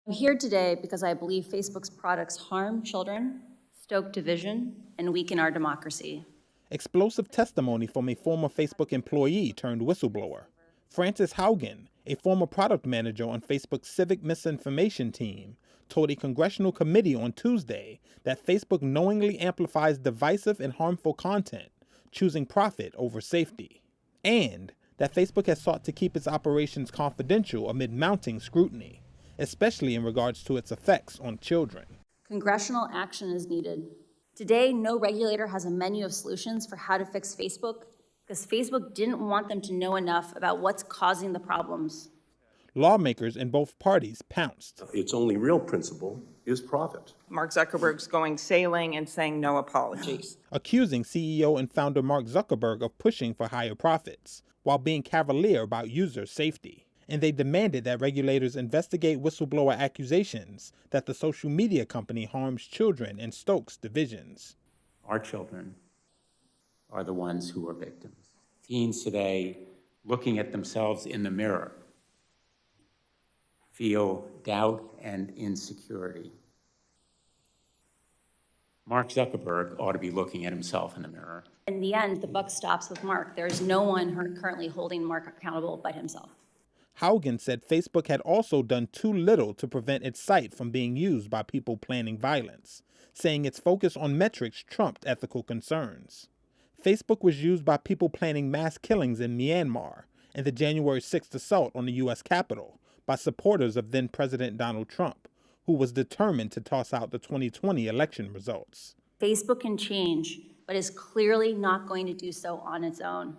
I'm here today because I believe Facebook's products harm children, stoke division, and weaken our democracy. Explosive testimony from a former Facebook employee turned whistleblower. Frances Haugen, a former product manager on Facebook's civic misinformation team, told a congressional committee on Tuesday that Facebook knowingly amplifies divisive and harmful content, choosing profit over safety, and that Facebook has sought to keep its operations confidential amid mounting scrutiny, especially in regards to its effects on children. Congressional action is needed. Today, no regulator has a menu of solutions for how to fix Facebook because Facebook didn't want them to know enough about what's causing the problems. Lawmakers in both parties pounced. Its only real principle is profit. Mark Zuckerberg's going sailing and saying no apologies. Accusing CEO and founder Mark Zuckerberg of pushing for higher profits, while being cavalier about user safety. And they demanded that regulators investigate whistleblower accusations that the social media company harms children and stokes divisions. Our children are the ones who are victims. Teens today, looking at themselves in the mirror, feel doubt and insecurity. Mark Zuckerberg ought to be looking at himself in the mirror. In the end, the buck stops with Mark. There is no one currently holding Mark accountable but himself. Haugen said Facebook had also done too little to prevent its site from being used by people planning violence, saying its focus on metrics trumped ethical concerns. Facebook was used by people planning mass killings in Myanmar and the January 6th assault on the U.S. Capitol by supporters of then-President Donald Trump, who was determined to toss out the 2020 election results. Facebook can change, but is clearly not going to do so on its own.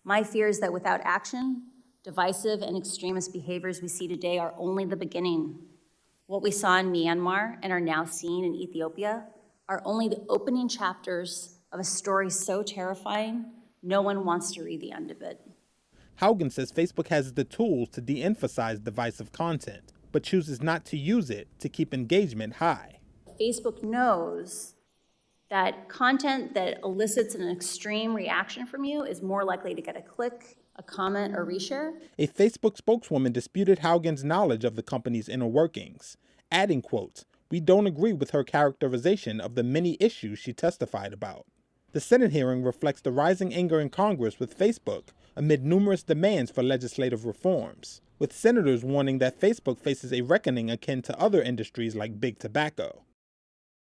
My fear is that without action, divisive and extremist behaviors we see today are only the beginning. What we saw in Myanmar and are now seeing in Ethiopia are only the opening chapters of a story so terrifying, no one wants to read the end of it. Haugen says Facebook has the tools to de-emphasize divisive content, but chooses not to use it to keep engagement high. Facebook knows that content that elicits an extreme reaction from you is more likely to get a click, a comment, or reshare. A Facebook spokeswoman disputed Haugen's knowledge of the company's inner workings, adding, quote, "We don't agree with her characterization of the many issues she testified about." The Senate hearing reflects the rising anger in Congress with Facebook amid numerous demands for legislative reforms, with senators warning that Facebook faces a reckoning akin to other industries like big tobacco.